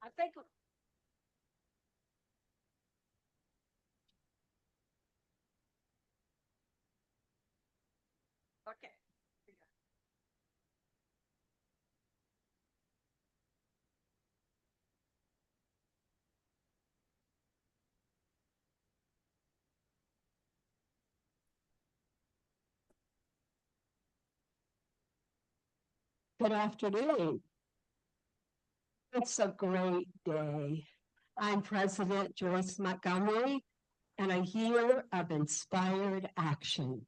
I think. Okay. Good afternoon. It's a great day. I'm President Joyce Montgomery, and a year of inspired action.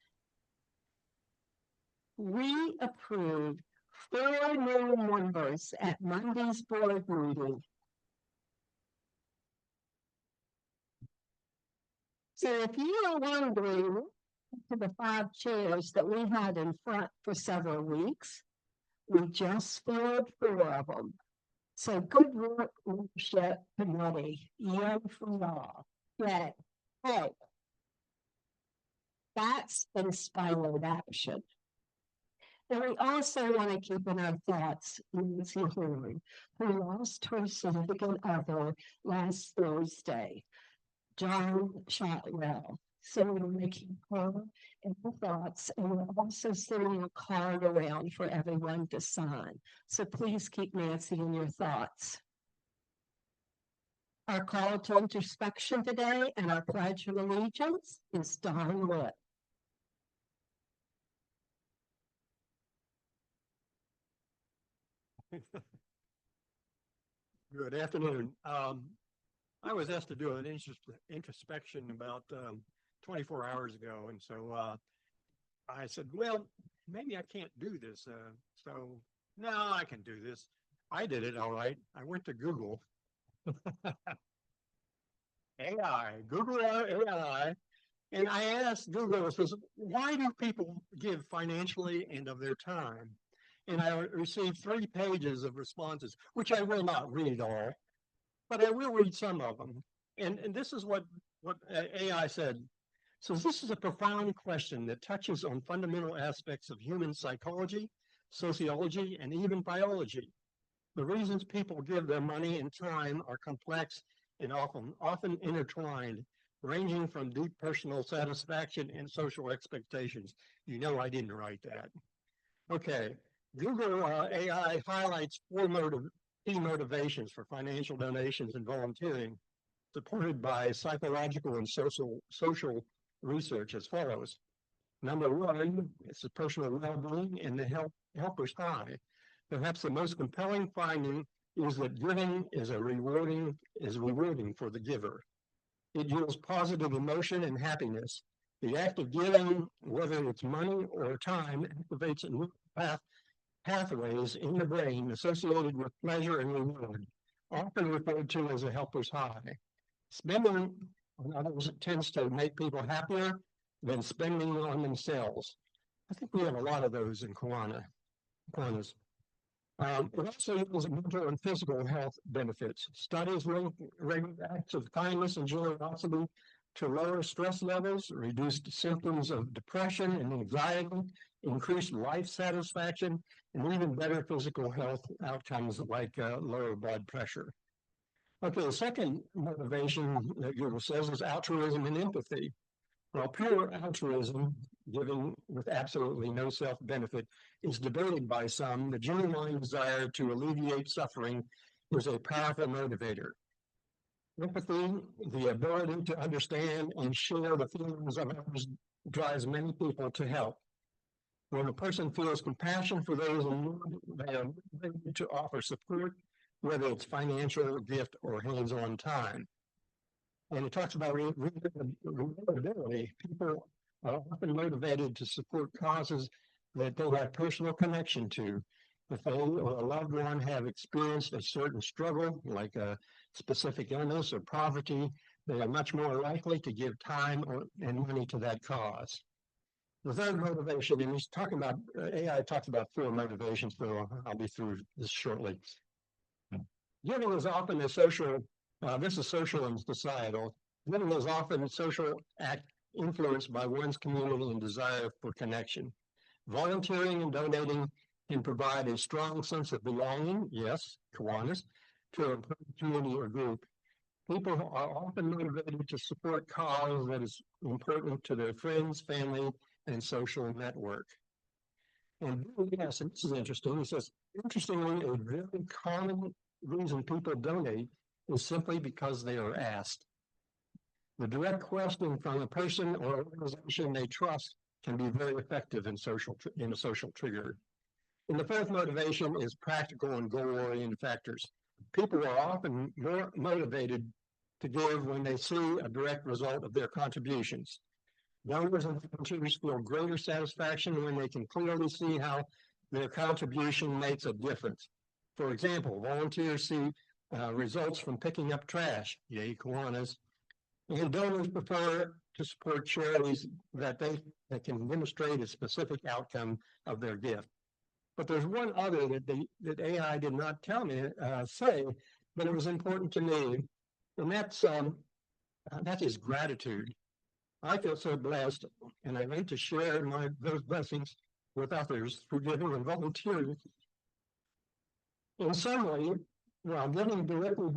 We approved 4 new members at Monday's board meeting. So if you are wondering to the 5 chairs that we had in front for several weeks, we just filled 4 of them. So good work, leadership committee. Yay for y'all. Yay. Hey, that's inspired action. And we also want to keep in our thoughts Nancy Horn, who lost her significant other last Thursday, John Shotwell. So we're making her in our thoughts, and we're also sending a card around for everyone to sign. So please keep Nancy in your thoughts. Our call to introspection today and our pledge of allegiance is Don Wood. Good afternoon. I was asked to do an introspection about 24 hours ago, and so I said, well, maybe I can't do this. So no, I can do this. I did it all right. I went to Google. Google AI, and I asked Google, why do people give financially and of their time? And I received 3 pages of responses, which I will not read all, but I will read some of them. And this is what AI said. So this is a profound question that touches on fundamental aspects of human psychology, sociology, and even biology. The reasons people give their money and time are complex and often intertwined, ranging from deep personal satisfaction and social expectations. You know I didn't write that. Okay, Google AI highlights 4 key motivations for financial donations and volunteering, supported by psychological and social research as follows. Number 1, it's the personal well-being and the helper's high. Perhaps the most compelling finding is that giving is rewarding for the giver. It yields positive emotion and happiness. The act of giving, whether it's money or time, activates new pathways in the brain associated with pleasure and reward, often referred to as a helper's high. Spending on others tends to make people happier than spending on themselves. I think we have a lot of those in Kiwanis. It also equals mental and physical health benefits. Studies link regular acts of kindness and generosity to lower stress levels, reduced symptoms of depression and anxiety, increased life satisfaction, and even better physical health outcomes like lower blood pressure. Okay, the second motivation that Google says is altruism and empathy. While pure altruism, giving with absolutely no self-benefit, is debated by some, the genuine desire to alleviate suffering is a powerful motivator. Empathy, the ability to understand and share the feelings of others, drives many people to help. When a person feels compassion for those in need, they are ready to offer support, whether it's financial, gift, or hands-on time. And it talks about relatability. People are often motivated to support causes that they have personal connection to. If they or a loved one have experienced a certain struggle, like a specific illness or poverty, they are much more likely to give time and money to that cause. The third motivation, and he's talking about, AI talks about 4 motivations, so I'll be through this shortly. Giving is often a social, this is social and societal. Giving is often a social act influenced by one's community and desire for connection. Volunteering and donating can provide a strong sense of belonging, yes, Kiwanis, to a community or group. People are often motivated to support cause that is important to their friends, family, and social network. And yes, and this is interesting. He says, interestingly, a very common reason people donate is simply because they are asked. The direct question from a person or organization they trust can be very effective in a social trigger. And the fourth motivation is practical and goal-oriented factors. People are often more motivated to give when they see a direct result of their contributions. Donors and volunteers feel greater satisfaction when they can clearly see how their contribution makes a difference. For example, volunteers see results from picking up trash, yay Kiwanis, and donors prefer to support charities that can demonstrate a specific outcome of their gift. But there's one other that AI did not tell me say, but it was important to me, and that is gratitude. I feel so blessed, and I like to share those blessings with others through giving and volunteering. In some way, while giving directly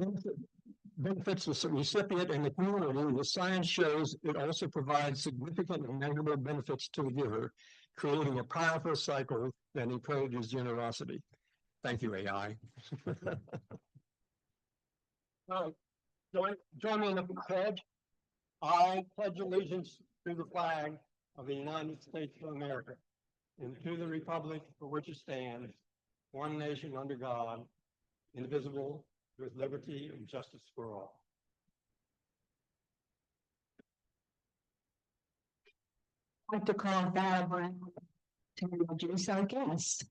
benefits the recipient and the community, the science shows it also provides significant and measurable benefits to the giver, creating a powerful cycle that encourages generosity. Thank you, AI. Join me in the pledge. I pledge allegiance to the flag of the United States of America and to the republic for which it stands, one nation under God, indivisible, with liberty and justice for all. I'd like to call Barbara to introduce our guest.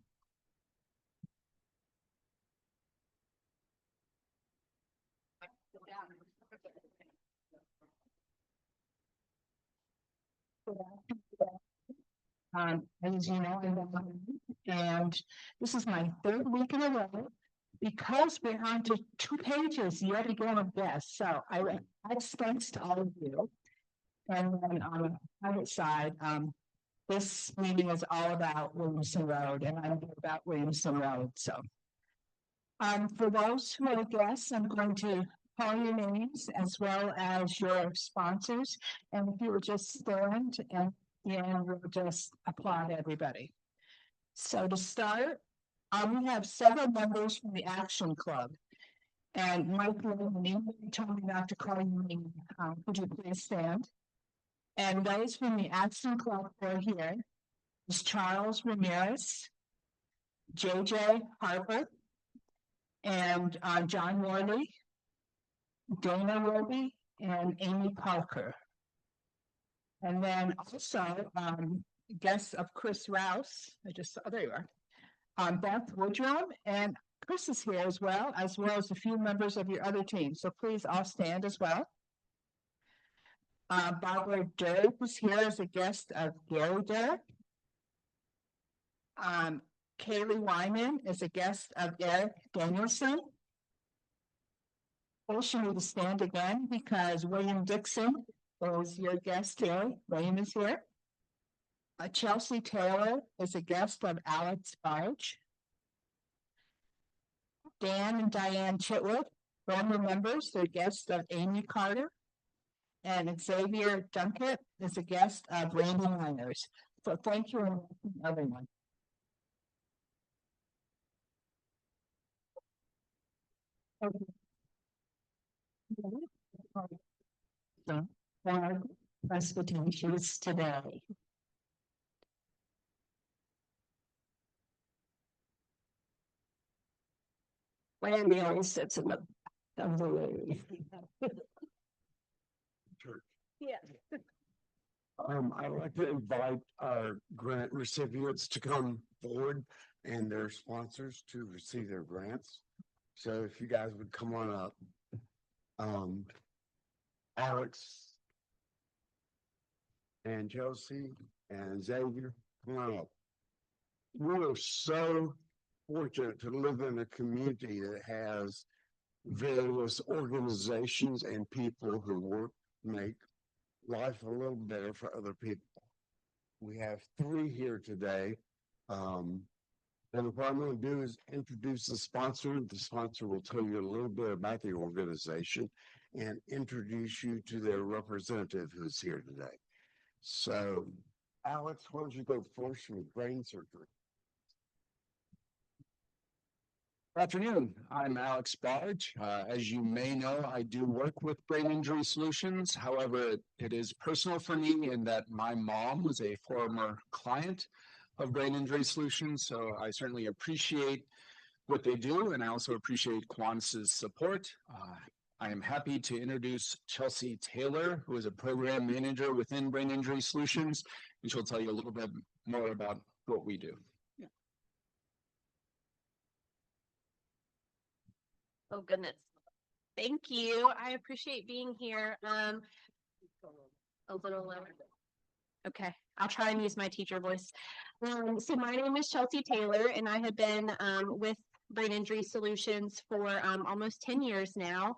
As you know, and this is my third week in a row because we're on to 2 pages yet again of guests. So I thanks to all of you. And then on the private side, this meeting is all about Williamson Road, and I'm about Williamson Road. So for those who are guests, I'm going to call your names as well as your sponsors. And if you would just stand and we'll just applaud everybody. So to start, we have several members from the Action Club. And Mike told me not to call your name. Would you please stand? And those from the Action Club are here is Charles Ramirez, JJ Harper, and John Worley, Dana Roby, and Amy Parker. And then also guests of Chris Rouse. There you are. Beth Woodrum, and Chris is here as well as a few members of your other team. So please all stand as well. Barbara Dirk is here as a guest of Gary Dirk. Kaylee Wyman is a guest of Eric Danielson. Also need to stand again because William Dixon is your guest here. William is here. Chelsea Taylor is a guest of Alex Barge. Dan and Diane Chitwood, former members, they're guests of Amy Carter. And Xavier Dunkett is a guest of Randy Miners. So thank you, everyone. Our presentations today. Randy always sits in the room. Yeah. I'd like to invite our grant recipients to come forward and their sponsors to receive their grants. So if you guys would come on up. Alex and Chelsea and Xavier, come on up. We are so fortunate to live in a community that has various organizations and people who make life a little better for other people. We have 3 here today. And what I'm going to do is introduce the sponsor. The sponsor will tell you a little bit about the organization and introduce you to their representative who's here today. So, Alex, why don't you go first with brain surgery? Good afternoon. I'm Alex Barge. As you may know, I do work with Brain Injury Solutions. However, it is personal for me in that my mom was a former client of Brain Injury Solutions, so I certainly appreciate what they do, and I also appreciate Kiwanis' support. I am happy to introduce Chelsea Taylor, who is a program manager within Brain Injury Solutions, and she'll tell you a little bit more about what we do. Oh, goodness. Thank you. I appreciate being here. A little lower. Okay, I'll try and use my teacher voice. So my name is Chelsea Taylor, and I have been with Brain Injury Solutions for almost 10 years now.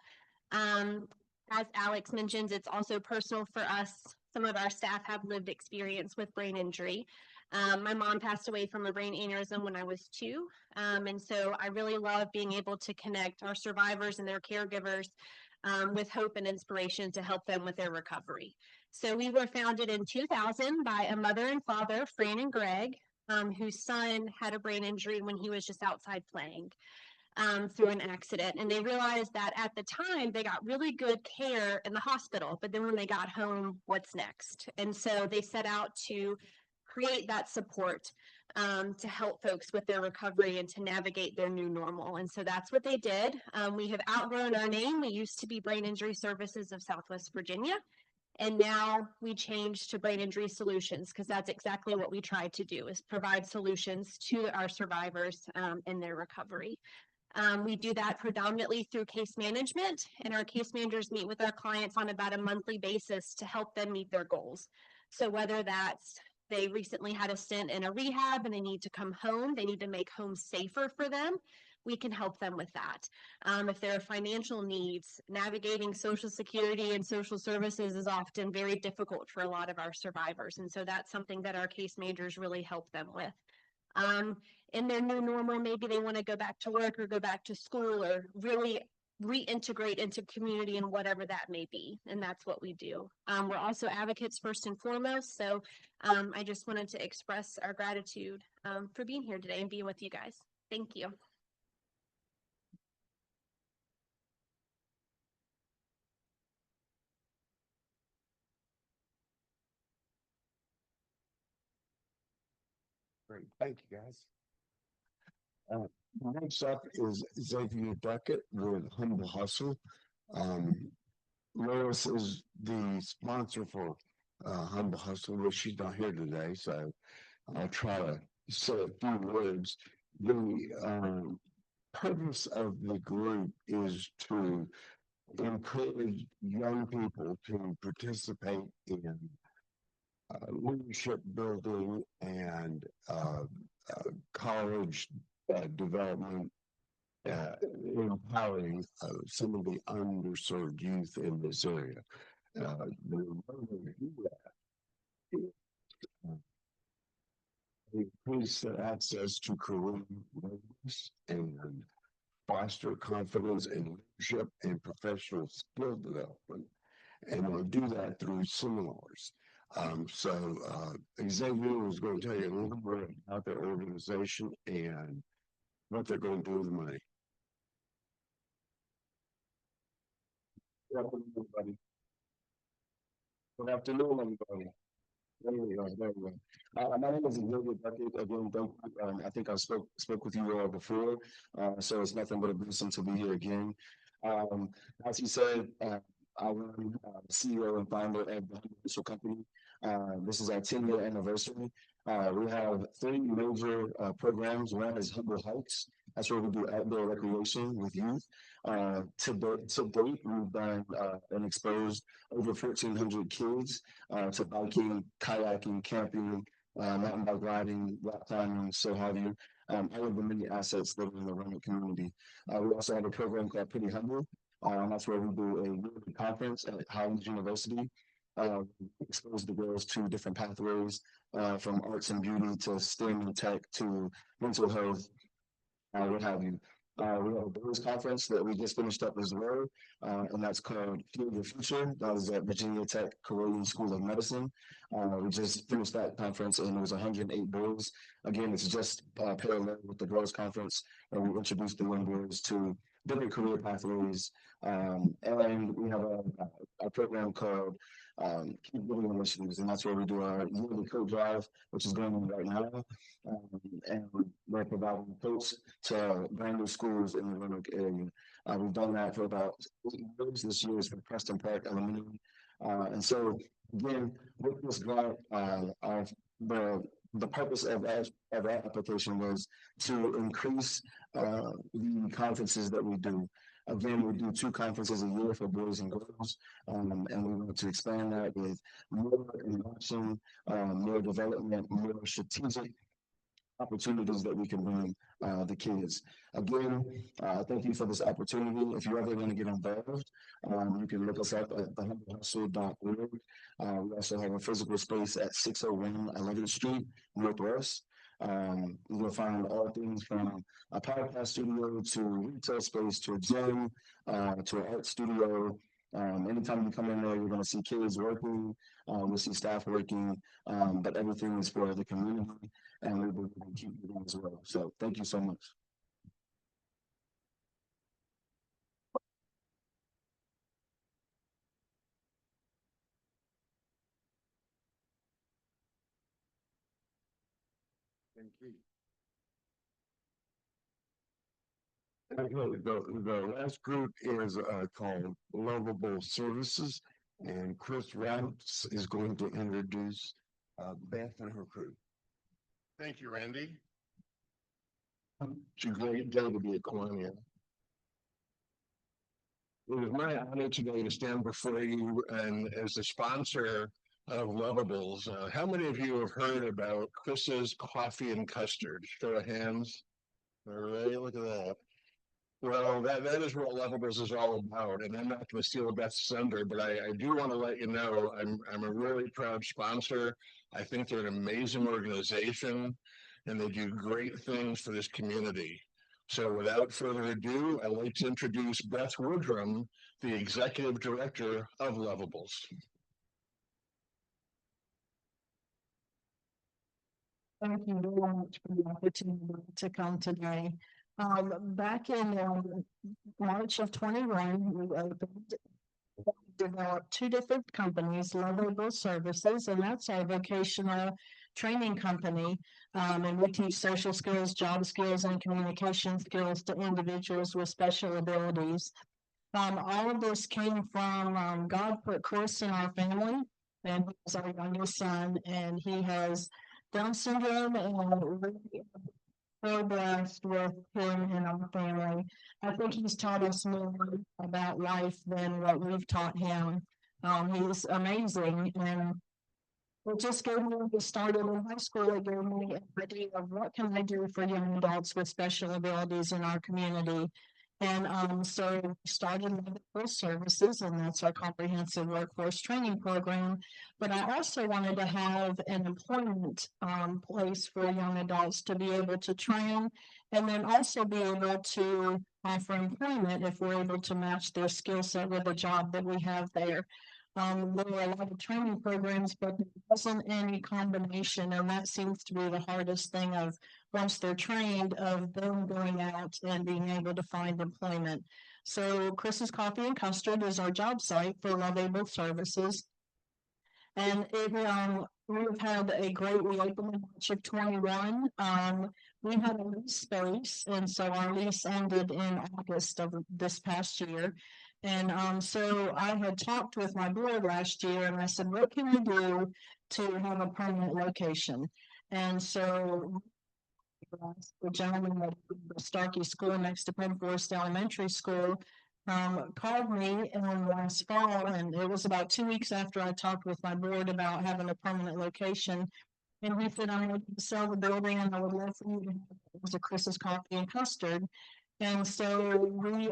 As Alex mentions, it's also personal for us. Some of our staff have lived experience with brain injury. My mom passed away from a brain aneurysm when I was 2. And so I really love being able to connect our survivors and their caregivers with hope and inspiration to help them with their recovery. So we were founded in 2000 by a mother and father, Fran and Greg, whose son had a brain injury when he was just outside playing through an accident. And they realized that at the time they got really good care in the hospital, but then when they got home, what's next? And so they set out to create that support to help folks with their recovery and to navigate their new normal. And so that's what they did. We have outgrown our name. We used to be Brain Injury Services of Southwest Virginia. And now we changed to Brain Injury Solutions because that's exactly what we try to do, is provide solutions to our survivors in their recovery. We do that predominantly through case management, and our case managers meet with our clients on about a monthly basis to help them meet their goals. So whether that's they recently had a stint in a rehab and they need to come home, they need to make home safer for them, we can help them with that. If there are financial needs, navigating Social Security and social services is often very difficult for a lot of our survivors. And so that's something that our case managers really help them with. In their new normal, maybe they want to go back to work or go back to school or really reintegrate into community and whatever that may be. And that's what we do. We're also advocates first and foremost. So I just wanted to express our gratitude for being here today and being with you guys. Thank you. Great, thank you, guys. Next up is Xavier Duckett with Humble Hustle. Lois is the sponsor for Humble Hustle, but she's not here today, so I'll try to say a few words. The purpose of the group is to encourage young people to participate in leadership building and college development, empowering some of the underserved youth in this area. The way we do that is increase their access to career readiness and foster confidence in leadership and professional skill development. And we'll do that through seminars. Xavier is going to tell you a little bit about their organization and what they're going to do with the money. Good afternoon, everybody. Good afternoon, everybody. There we go. There we go. My name is Xavier Duckett. Again, I think I spoke with you all before, so it's nothing but a blessing to be here again. As he said, I run the CEO and founder of the Humble Hustle Company. This is our 10-year anniversary. We have 3 major programs. One is Humble Hikes. That's where we do outdoor recreation with youth. To date, we've done and exposed over 1,400 kids to biking, kayaking, camping, mountain bike riding, rock climbing, so have you. All of the many assets that are in the Roanoke community. We also have a program called Pretty Humble. That's where we do a yearly conference at Highlands University. expose the girls to different pathways, from arts and beauty to STEM and tech to mental health, what have you. We have a boys conference that we just finished up as well, and that's called Fuel Your Future. That was at Virginia Tech Carolian School of Medicine. We just finished that conference, and it was 108 boys. Again, it's just parallel with the girls conference, and we introduced the young boys to different career pathways. And we have a program called Keep Giving Initiatives, and that's where we do our yearly coat drive, which is going on right now. And we're providing coats to brand new schools in the Roanoke area. We've done that for about 8 years. This year is for Preston Park Elementary. And so, again, with this grant, the purpose of that application was to increase the conferences that we do. Again, we do 2 conferences a year for boys and girls, and we want to expand that with more interaction, more development, more strategic opportunities that we can bring the kids. Again, thank you for this opportunity. If you ever want to get involved, you can look us up at thehumbleHustle.org. We also have a physical space at 601 11th Street, Northwest. You'll find all things from a podcast studio to retail space to a gym to an art studio. Anytime you come in there, you're going to see kids working, you'll see staff working, but everything is for the community, and we will keep it as well. So thank you so much. Thank you. Okay, the last group is called Lovable Services, and Chris Routes is going to introduce Beth and her crew. Thank you, Randy. It's a great day to be at Kiwanis. It is my honor today to stand before you and as the sponsor of Lovables. How many of you have heard about Chris's Coffee and Custard? Show of hands. All right, look at that. Well, that is what Lovables is all about, and I'm not going to steal Beth's thunder, but I do want to let you know I'm a really proud sponsor. I think they're an amazing organization, and they do great things for this community. So without further ado, I'd like to introduce Beth Woodrum, the Executive Director of Lovables. Thank you very much for the opportunity to come today. Back in March of 21, we developed 2 different companies, Lovable Services, and that's our vocational training company. And we teach social skills, job skills, and communication skills to individuals with special abilities. All of this came from God put Chris in our family, and he's our youngest son, and he has Down syndrome, and really so blessed with him and our family. I think he's taught us more about life than what we've taught him. He's amazing, and it just gave me, we started in high school, it gave me an idea of what can I do for young adults with special abilities in our community. And so we started Workforce Services, and that's our comprehensive workforce training program. But I also wanted to have an employment place for young adults to be able to train, and then also be able to offer employment if we're able to match their skill set with the job that we have there. There were a lot of training programs, but there wasn't any combination, and that seems to be the hardest thing of once they're trained, of them going out and being able to find employment. So Chris's Coffee and Custard is our job site for Lovable Services. And we've had a great, we opened in March of 21. We had a lease space, and so our lease ended in August of this past year. And so I had talked with my board last year, and I said, what can we do to have a permanent location? And so the gentleman at the Starkey School next to Penn Forest Elementary School called me last fall, and it was about 2 weeks after I talked with my board about having a permanent location. And he said, I'm going to sell the building, and I would love for you to have it as a Chris's Coffee and Custard. And so we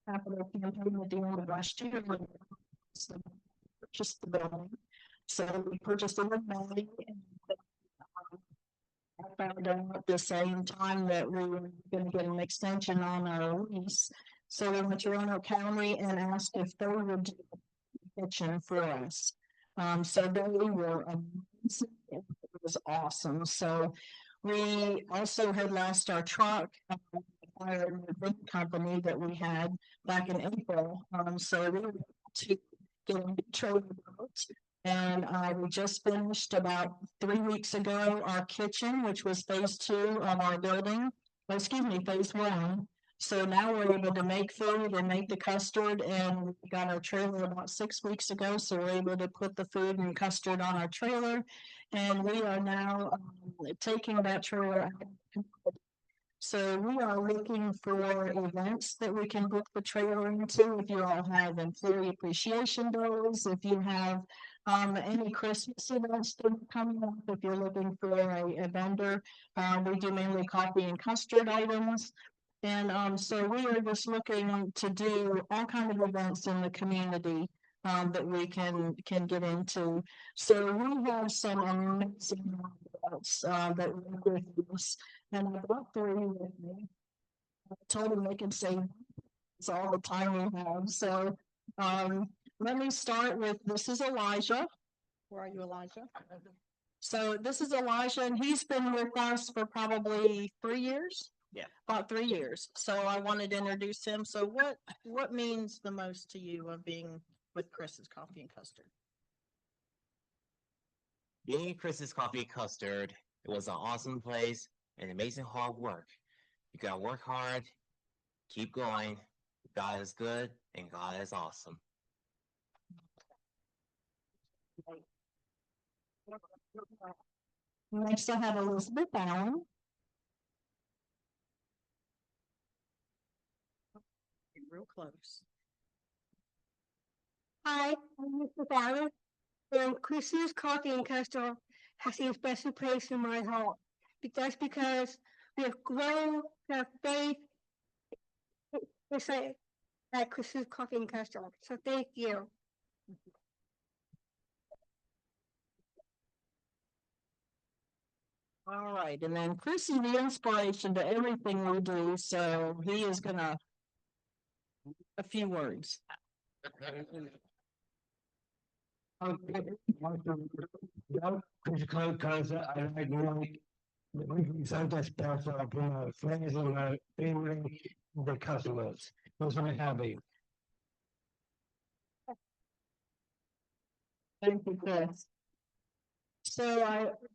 capital campaign at the end of last year. So purchased the building. So we purchased it in May, and I found out at the same time that we were gonna get an extension on our lease. So we went to Roanoke County and asked if they would do the kitchen for us. So they were amazing. It was awesome. So we also had lost our truck, by a big company that we had back in April. So we were able to get a new trailer built. And we just finished about 3 weeks ago our kitchen, which was phase 2 of our building. Oh, excuse me, phase 1. So now we're able to make food and make the custard, and we got our trailer about 6 weeks ago. So we're able to put the food and custard on our trailer, and we are now taking that trailer out. So we are looking for events that we can book the trailer into. If you all have employee appreciation days, if you have any Christmas events that are coming up, if you're looking for a vendor, we do mainly coffee and custard items. And so we are just looking to do all kinds of events in the community that we can get into. So we have some amazing events that work with us, and I brought 3 with me. I told them they can say it's all the time we have. So let me start with, this is Elijah. Where are you, Elijah? So this is Elijah, and he's been with us for probably 3 years. Yeah. About 3 years. So I wanted to introduce him. So what means the most to you of being with Chris's Coffee and Custard? Being at Chris's Coffee and Custard, it was an awesome place and amazing hard work. You gotta work hard, keep going. God is good and God is awesome. Next I have Elizabeth Allen. Real close. Hi, I'm Mr. Allen, and Christmas Coffee and Custard has a special place in my heart. That's because we have grown our faith at Christmas Coffee and Custard. So thank you. All right, and then Chris is the inspiration to everything we do, so he is gonna a few words. Sometimes pass out friends and my family, the customers. Those are happy. Thank you, Chris. So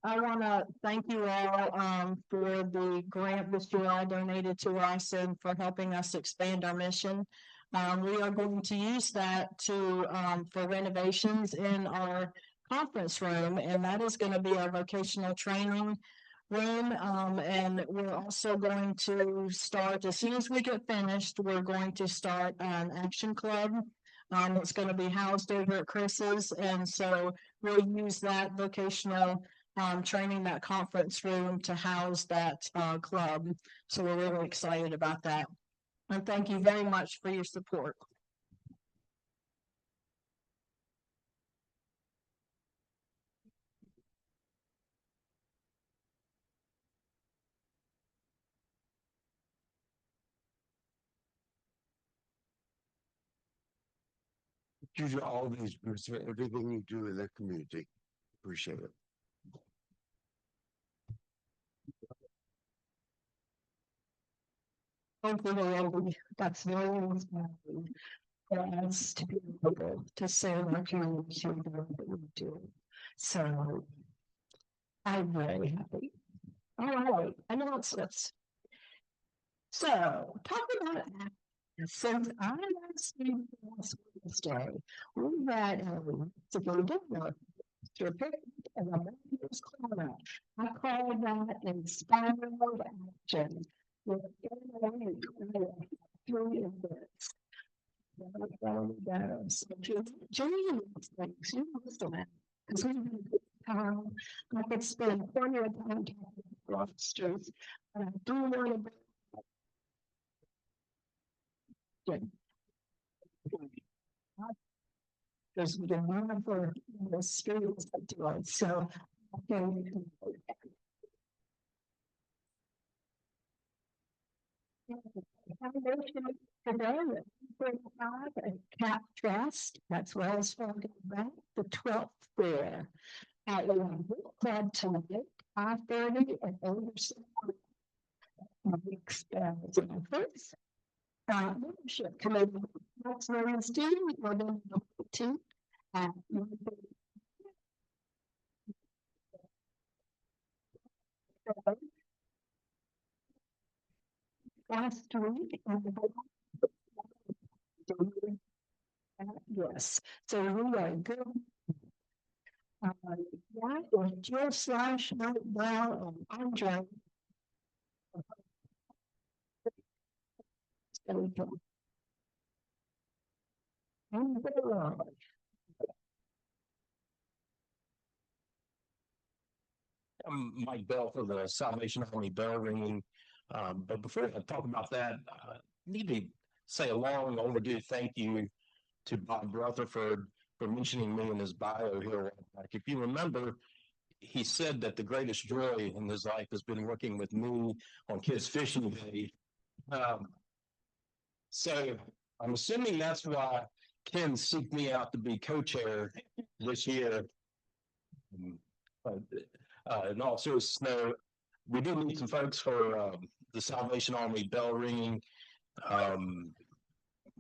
I want to thank you all for the grant that you all donated to us and for helping us expand our mission. We are going to use that to for renovations in our conference room, and that is going to be our vocational training room. And we're also going to start, as soon as we get finished, we're going to start an action club. It's going to be housed over at Chris's, and so we'll use that vocational training, that conference room, to house that club. So we're really excited about that. And thank you very much for your support. Due to all these groups, for everything you do in the community. Appreciate it. Thank you, Randy. That's very inspiring for us to be able to serve our community the way that we do. So I'm very happy. All right, announcements. So, talk about since I last seen last Wednesday, we had a dinner to pick and a member's corner. I call that inspired action. With 3 events. So to join these things, you must have, because we I could spend plenty of time talking about officers, but I do want to There's been one for the students that do it, so. Okay. Today, a Cap Trust, that's Wells Fargo Bank, the 12th floor. At Club tonight, 5:30 at Overseas. Efforts. Leadership Committee, next Wednesday, November 14th, at last week. Yes, so we are good. That was Jill Slash, Mike Brown, and Andre. And I'm Mike Bell for the Salvation Army bell ringing. But before I talk about that, I need to say a long overdue thank you to Bob Rutherford for mentioning me in his bio here. Like, if you remember, he said that the greatest joy in his life has been working with me on Kids Fishing Day. So I'm assuming that's why Ken seeked me out to be co-chair this year. In all seriousness, no, we do need some folks for the Salvation Army bell ringing.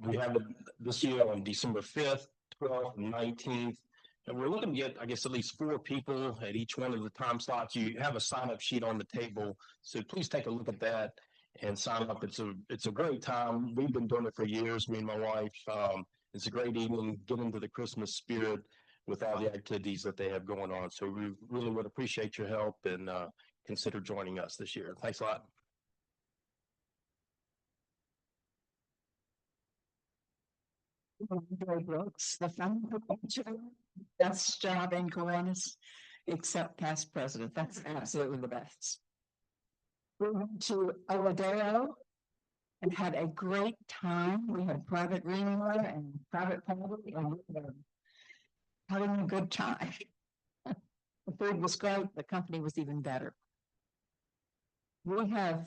We have it this year on December 5th, 12th, and 19th. And we're looking to get, I guess, at least 4 people at each one of the time slots. You have a sign-up sheet on the table, so please take a look at that and sign up. It's a great time. We've been doing it for years, me and my wife. It's a great evening, get into the Christmas spirit with all the activities that they have going on. So we really would appreciate your help and consider joining us this year. Thanks a lot. Brooks, the founder, best job in Kiwanis, except past president. That's absolutely the best. We went to Oladeo and had a great time. We had private ring and private party, and we were having a good time. The food was great. The company was even better. We have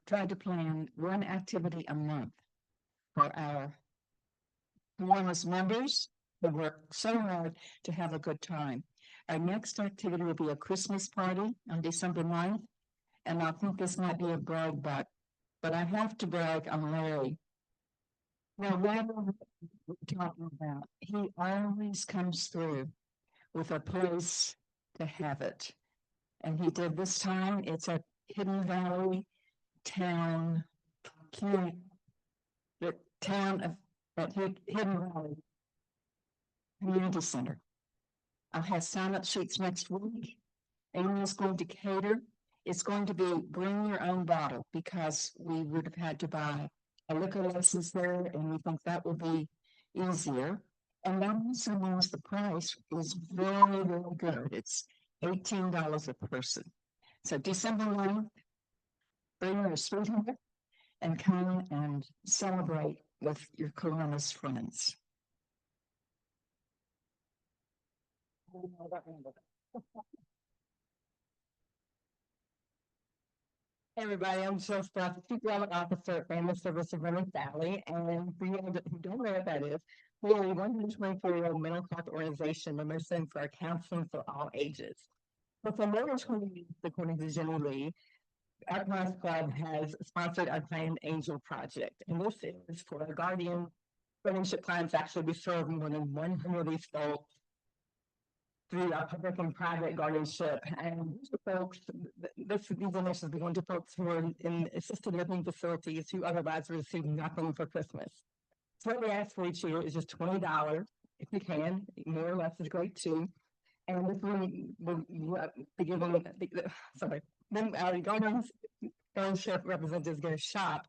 tried to plan one activity a month for our Kiwanis members who work so hard to have a good time. Our next activity will be a Christmas party on December 9th. And I think this might be a brag, but I have to brag on Larry. Now, whatever we're talking about, he always comes through with a place to have it. And he did this time. It's at Hidden Valley Town, the town of at Hidden Valley Community Center. I'll have sign-up sheets next week. Amy is going to cater. It's going to be bring your own bottle because we would have had to buy a liquor license there, and we think that will be easier. And that also means the price is very, very good. It's $18 a person. So December 9th, bring your sweetheart and come and celebrate with your Kiwanis friends. Hey everybody, I'm Jill Stuff, Chief Development Officer at Family Service of Roanoke Valley, and for you who don't know what that is, we're a 124-year-old mental health organization that moves in for counseling for all ages. But for more than 20 years, according to Jenny Lee, our Kiwanis Club has sponsored our Kind Angel Project, and this is for our guardian friendship clients. Actually, we serve more than 100 of these folks through our public and private guardianship. And folks, these initiatives are going to folks who are in assisted living facilities who otherwise receive nothing for Christmas. So what we ask for each year is just $20 if you can. More or less is great too. And if we will be giving, then our guardianship representatives get a shop.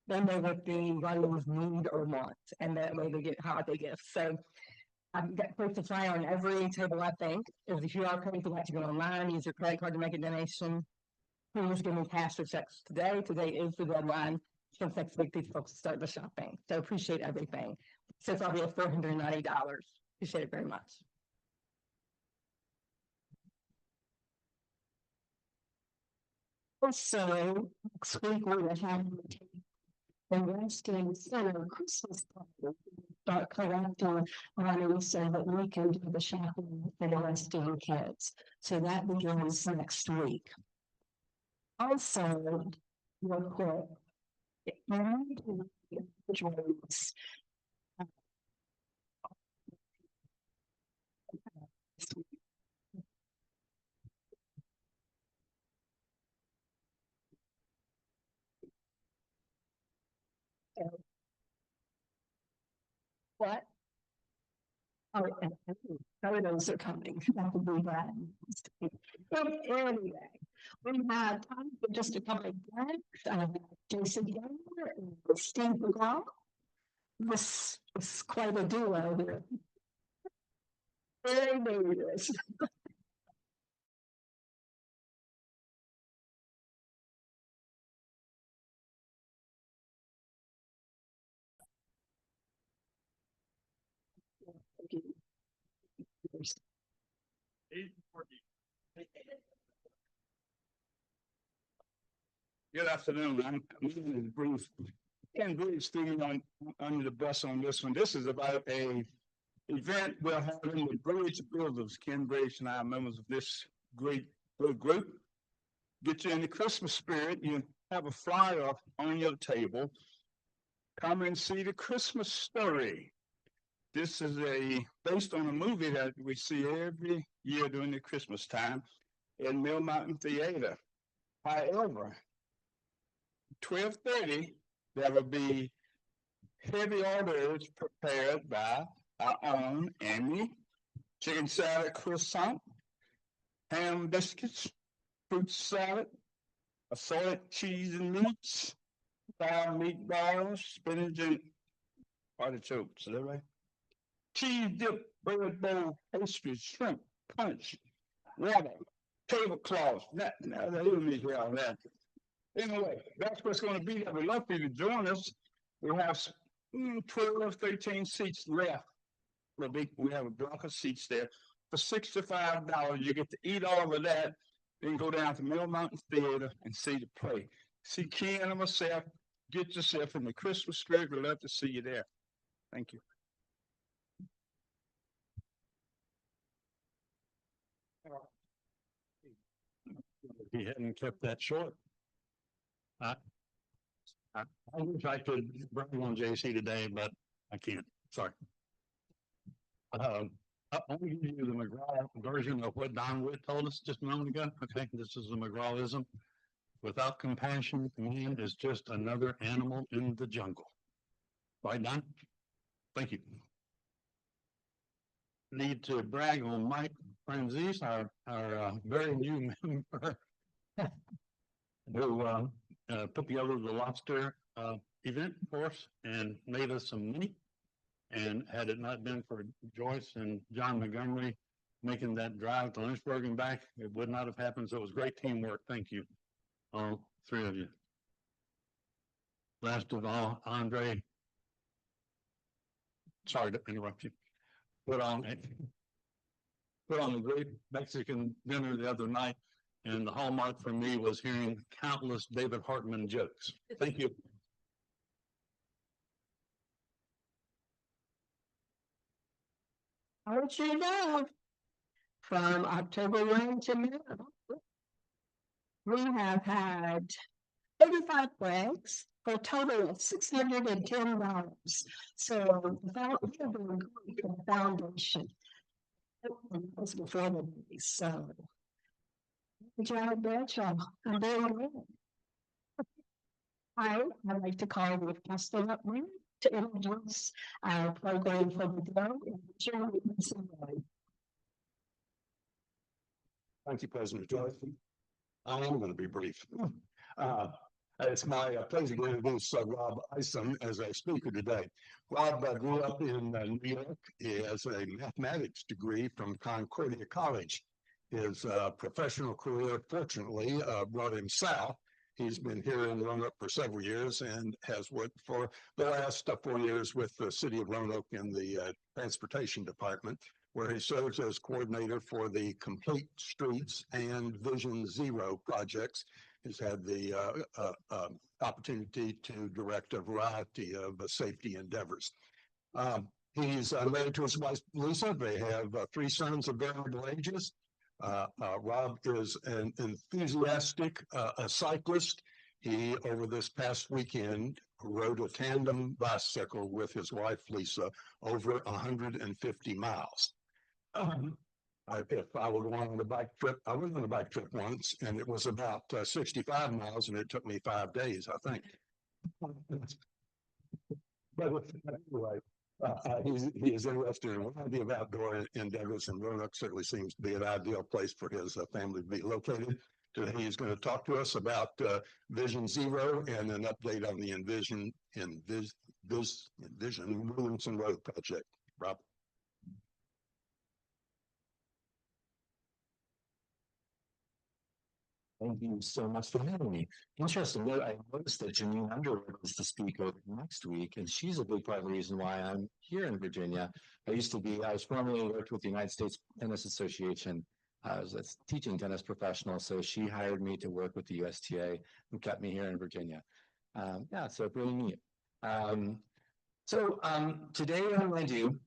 They know what the guardians need or want, and that way they get holiday gifts. So I've got place to fly on every table, I think. There's a QR code if you like to go online, use your credit card to make a donation. Please give me cash or checks today. Today is the deadline. since next week these folks start the shopping. So appreciate everything. Since I'll be at $490. Appreciate it very much. Also, next week we will have the Western Center Christmas party. Start collecting money so that we can do the shopping for the Western kids. So that begins next week. Also, real quick, individuals. What? Oh, and photos are coming. That would be bad. But anyway, we had time for just a couple of breaks. Jason Younger and Steve McGraw. This is quite a duo here. Very dangerous. Good afternoon. I'm Bruce. Ken Bruce threw me under the bus on this one. This is about a event we're having with Bridge Builders. Ken Bridge and I are members of this great little group. Get you in the Christmas spirit. You have a flyer on your table. Come and see the Christmas story. This is based on a movie that we see every year during the Christmas time in Mill Mountain Theater. However, 12:30, there will be heavy orders prepared by our own Amy, chicken salad croissant, ham biscuits, fruit salad, assorted cheese and meats, fried meatballs, spinach and artichokes. Is that right? Cheese dip, bread bowl, pastries, shrimp, punch, water, tablecloths. Now they don't need all that. Anyway, that's what's going to be there. We'd love for you to join us. We have 12, 13 seats left. We have a block of seats there. For $65, you get to eat all of that. Then go down to Mill Mountain Theater and see the play. See Ken and myself. Get yourself in the Christmas spirit. We'd love to see you there. Thank you. He hadn't kept that short. I wish I could bring on JC today, but I can't. Sorry. I'm going to give you the McGraw version of what Don Witt told us just a moment ago. Okay, this is the McGrawism. Without compassion, man is just another animal in the jungle. Right, Don? Thank you. Need to brag on Mike Franzese, our very new member, who put together the lobster event for us and made us some money. And had it not been for Joyce and John Montgomery making that drive to Lynchburg and back, it would not have happened. So it was great teamwork. Thank you, all three of you. Last of all, Andre, sorry to interrupt you, put on a great Mexican dinner the other night, and the hallmark for me was hearing countless David Hartman jokes. Thank you. I'll let you know. From October 1 to now, we have had 35 flags for a total of $610. So without the foundation, it was before the movie. So good job, Rachel. I'm very good. I'd like to call the pastor up now to introduce our program for the day. Thank you, President Joyce. I am going to be brief. It's my pleasure to introduce Rob Isom as a speaker today. Rob grew up in New York. He has a mathematics degree from Concordia College. His professional career, fortunately, brought him south. He's been here in Roanoke for several years and has worked for the last 4 years with the city of Roanoke in the transportation department, where he serves as coordinator for the Complete Streets and Vision Zero projects. He's had the opportunity to direct a variety of safety endeavors. He's married to his wife, Lisa. They have 3 sons of variable ages. Rob is an enthusiastic cyclist. He, over this past weekend, rode a tandem bicycle with his wife, Lisa, over 150 miles. If I were going on a bike trip, I went on a bike trip once, and it was about 65 miles, and it took me 5 days, I think. But anyway, he is interested in a variety of outdoor endeavors, and Roanoke certainly seems to be an ideal place for his family to be located. Today, he's going to talk to us about Vision Zero and an update on the Envision Williamson Road project. Rob. Thank you so much for having me. Interesting. I noticed that Janine Underwood is to speak over next week, and she's a big part of the reason why I'm here in Virginia. I was formerly worked with the United States Tennis Association. I was a teaching tennis professional, so she hired me to work with the USTA and kept me here in Virginia. So really neat. Today what I'm going to do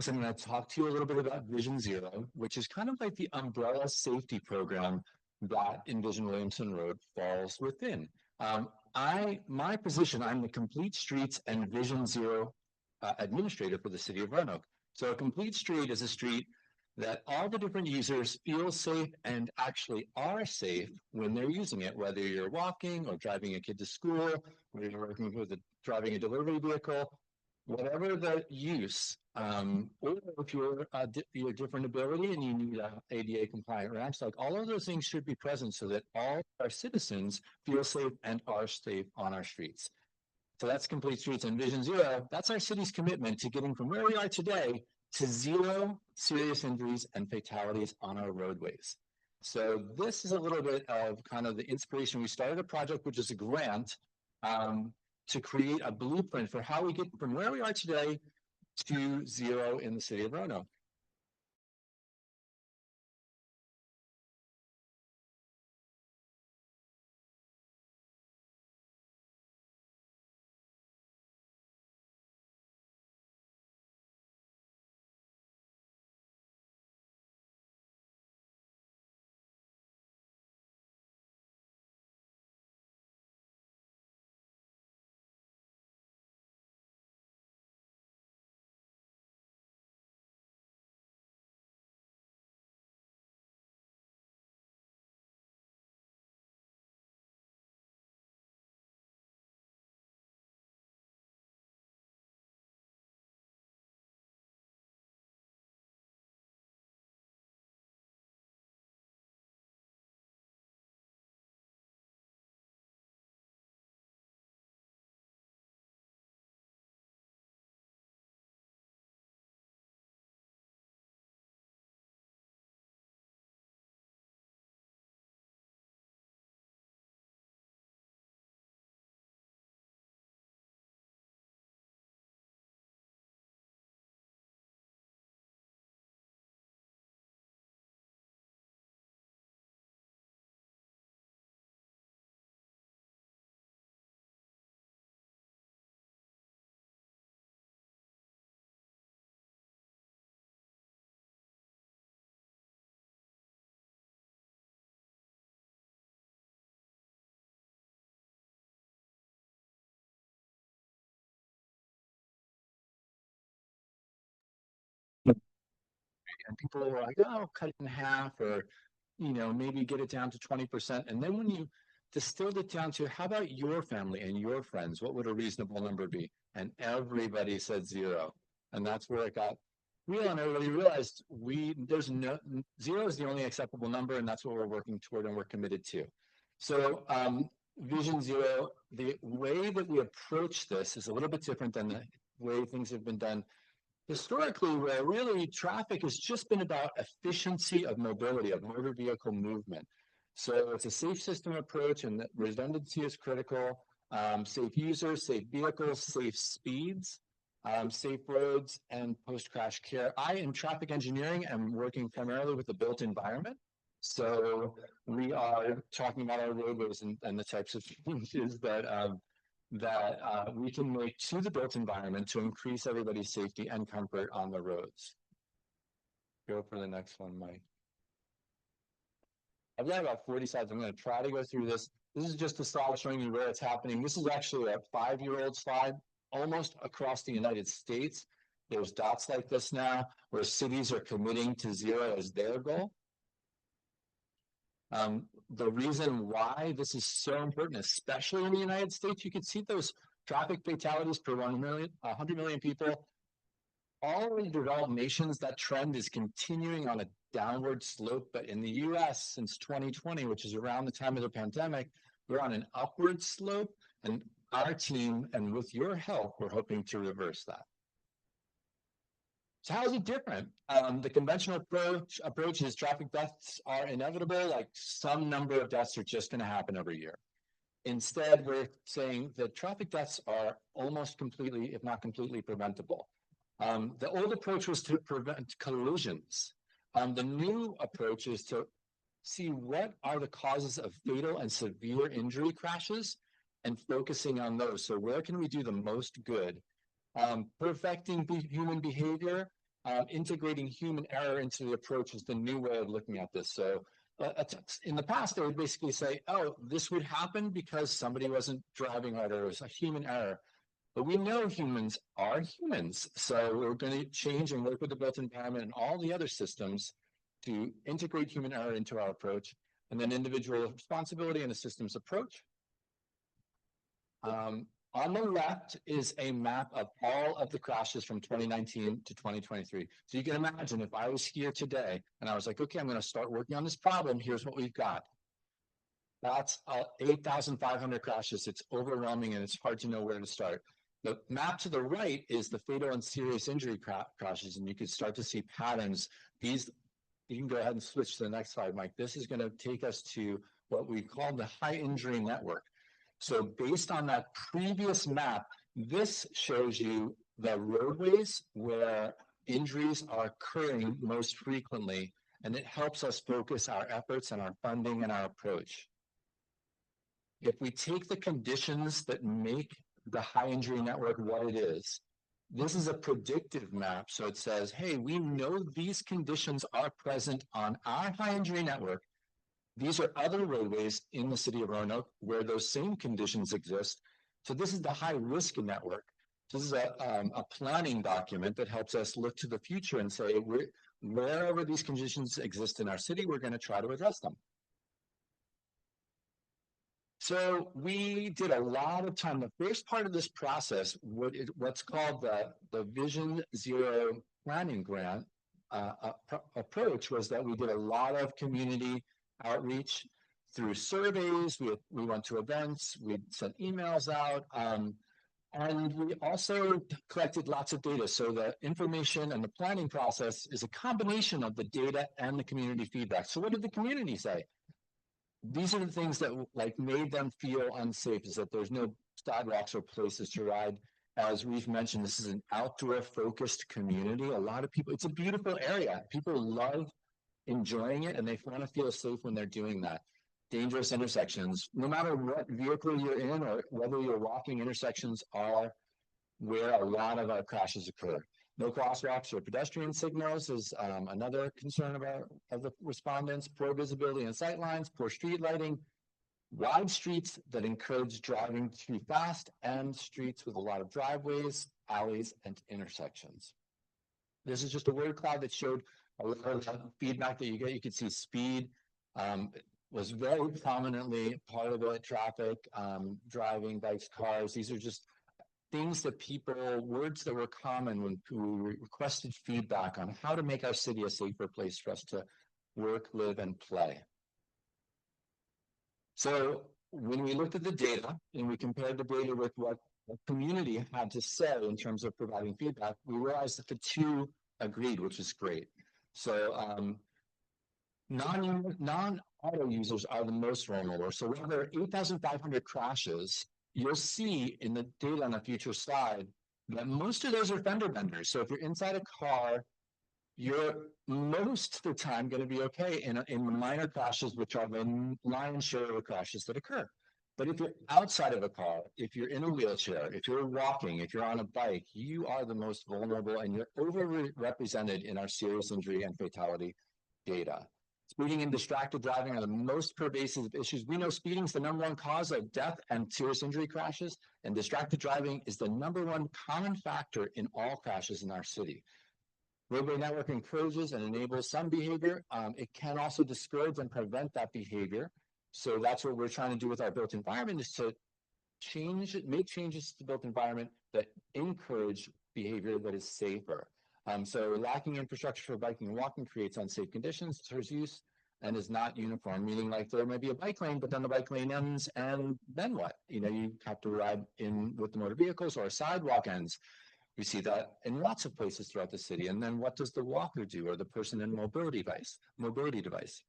is I'm going to talk to you a little bit about Vision Zero, which is kind of like the umbrella safety program that Envision Williamson Road falls within. My position, I'm the Complete Streets and Vision Zero administrator for the city of Roanoke. So a complete street is a street that all the different users feel safe and actually are safe when they're using it, whether you're walking or driving a kid to school, whether you're working with driving a delivery vehicle, whatever the use, or if you're a different ability and you need ADA compliant ramps, like all of those things should be present so that all our citizens feel safe and are safe on our streets. So that's Complete Streets and Vision Zero. That's our city's commitment to getting from where we are today to 0 serious injuries and fatalities on our roadways. So this is a little bit of kind of the inspiration. We started a project, which is a grant, to create a blueprint for how we get from where we are today to 0 in the city of Roanoke. And people are like, oh, cut it in half, or maybe get it down to 20%. And then when you distilled it down to how about your family and your friends, what would a reasonable number be? And everybody said 0. And that's where it got real, and everybody realized there's no 0 is the only acceptable number, and that's what we're working toward and we're committed to. So Vision Zero, the way that we approach this is a little bit different than the way things have been done historically, where really traffic has just been about efficiency of mobility, of motor vehicle movement. So it's a safe system approach, and that redundancy is critical. Safe users, safe vehicles, safe speeds, safe roads, and post-crash care. I, in traffic engineering, am working primarily with the built environment. So we are talking about our roadways and the types of changes that we can make to the built environment to increase everybody's safety and comfort on the roads. Go for the next one, Mike. I've got about 40 slides. I'm going to try to go through this. This is just a slide showing you where it's happening. This is actually a 5-year-old slide, almost across the United States. There's dots like this now, where cities are committing to zero as their goal. The reason why this is so important, especially in the United States, you can see those traffic fatalities per 100 million people. All in developed nations, that trend is continuing on a downward slope. But in the US, since 2020, which is around the time of the pandemic, we're on an upward slope. And our team, and with your help, we're hoping to reverse that. So how is it different? The conventional approach is traffic deaths are inevitable, like some number of deaths are just going to happen every year. Instead, we're saying that traffic deaths are almost completely, if not completely, preventable. The old approach was to prevent collisions. The new approach is to see what are the causes of fatal and severe injury crashes and focusing on those. So where can we do the most good? Perfecting human behavior, integrating human error into the approach is the new way of looking at this. So in the past, they would basically say, oh, this would happen because somebody wasn't driving right, or it was a human error. But we know humans are humans. So we're going to change and work with the built environment and all the other systems to integrate human error into our approach, and then individual responsibility and a systems approach. On the left is a map of all of the crashes from 2019 to 2023. So you can imagine if I was here today and I was like, okay, I'm going to start working on this problem. Here's what we've got. That's 8,500 crashes. It's overwhelming and it's hard to know where to start. The map to the right is the fatal and serious injury crashes, and you can start to see patterns. These, you can go ahead and switch to the next slide, Mike. This is going to take us to what we call the high injury network. So based on that previous map, this shows you the roadways where injuries are occurring most frequently, and it helps us focus our efforts and our funding and our approach. If we take the conditions that make the high injury network what it is, this is a predictive map. So it says, hey, we know these conditions are present on our high injury network. These are other roadways in the city of Roanoke where those same conditions exist. So this is the high risk network. This is a planning document that helps us look to the future and say, wherever these conditions exist in our city, we're going to try to address them. So we did a lot of time. The first part of this process, what's called the Vision Zero Planning Grant approach, was that we did a lot of community outreach through surveys. We went to events, we sent emails out, and we also collected lots of data. So the information and the planning process is a combination of the data and the community feedback. So what did the community say? These are the things that made them feel unsafe, is that there's no sidewalks or places to ride. As we've mentioned, this is an outdoor focused community. A lot of people, it's a beautiful area. People love enjoying it and they want to feel safe when they're doing that. Dangerous intersections, no matter what vehicle you're in or whether you're walking, intersections are where a lot of our crashes occur. No crosswalks or pedestrian signals is another concern of the respondents. Poor visibility and sight lines, poor street lighting, wide streets that encourage driving too fast, and streets with a lot of driveways, alleys, and intersections. This is just a word cloud that showed a lot of feedback that you get. You can see speed was very prominently part of it, traffic, driving, bikes, cars. These are just things that words that were common when we requested feedback on how to make our city a safer place for us to work, live, and play. So when we looked at the data and we compared the data with what the community had to say in terms of providing feedback, we realized that the two agreed, which is great. So auto users are the most vulnerable. So when there are 8,500 crashes, you'll see in the data on the future slide that most of those are fender benders. So if you're inside a car, you're most of the time going to be okay in minor crashes, which are the lion's share of the crashes that occur. But if you're outside of a car, if you're in a wheelchair, if you're walking, if you're on a bike, you are the most vulnerable and you're overrepresented in our serious injury and fatality data. Speeding and distracted driving are the most pervasive issues. We know speeding is the #1 cause of death and serious injury crashes, and distracted driving is the #1 common factor in all crashes in our city. Roadway network encourages and enables some behavior. It can also discourage and prevent that behavior. So that's what we're trying to do with our built environment, is to make changes to the built environment that encourage behavior that is safer. So lacking infrastructure for biking and walking creates unsafe conditions, deters use, and is not uniform, meaning like there may be a bike lane, but then the bike lane ends, and then what? You have to ride in with the motor vehicles, or a sidewalk ends. We see that in lots of places throughout the city. And then what does the walker do, or the person in mobility device?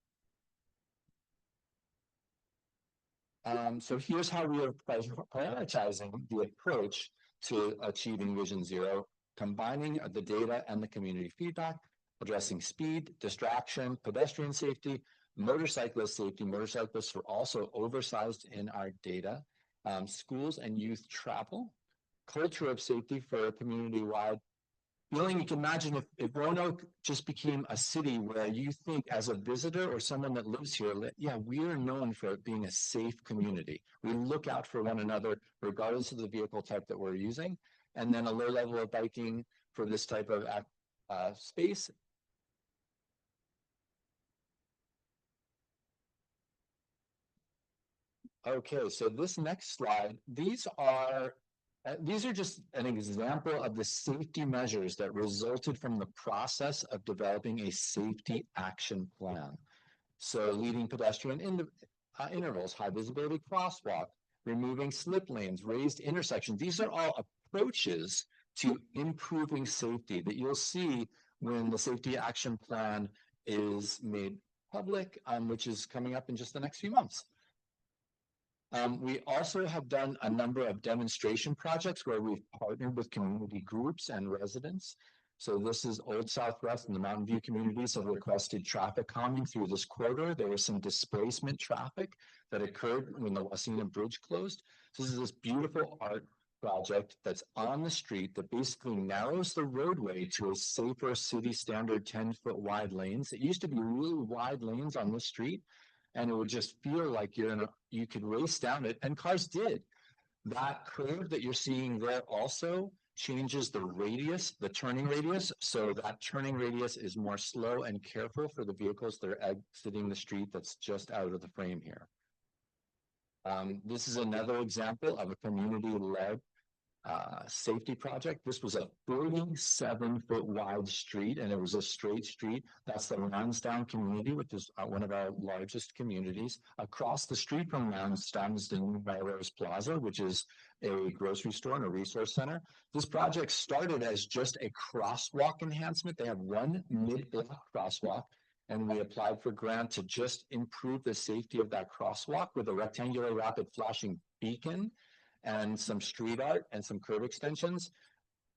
So here's how we are prioritizing the approach to achieving Vision Zero, combining the data and the community feedback, addressing speed, distraction, pedestrian safety, motorcyclist safety. Motorcyclists were also oversized in our data. Schools and youth travel, culture of safety for a community-wide feeling. You can imagine if Roanoke just became a city where you think, as a visitor or someone that lives here, yeah, we are known for being a safe community. We look out for one another regardless of the vehicle type that we're using. And then a low level of biking for this type of space. Okay, so this next slide, these are just an example of the safety measures that resulted from the process of developing a safety action plan. So leading pedestrian intervals, high visibility crosswalk, removing slip lanes, raised intersections. These are all approaches to improving safety that you'll see when the safety action plan is made public, which is coming up in just the next few months. We also have done a number of demonstration projects where we've partnered with community groups and residents. So this is Old Southwest and the Mountain View communities have requested traffic calming through this corridor. There was some displacement traffic that occurred when the Wasina Bridge closed. So this is this beautiful art project that's on the street that basically narrows the roadway to a safer city standard 10-foot wide lanes. It used to be really wide lanes on this street, and it would just feel like you could race down it, and cars did. That curve that you're seeing there also changes the radius, the turning radius, so that turning radius is more slow and careful for the vehicles that are exiting the street that's just out of the frame here. This is another example of a community-led safety project. This was a 37-foot wide street, and it was a straight street. That's the Lansdowne community, which is one of our largest communities. Across the street from Lansdowne is the new Melrose Plaza, which is a grocery store and a resource center. This project started as just a crosswalk enhancement. They have one mid-block crosswalk, and we applied for grant to just improve the safety of that crosswalk with a rectangular rapid flashing beacon and some street art and some curb extensions.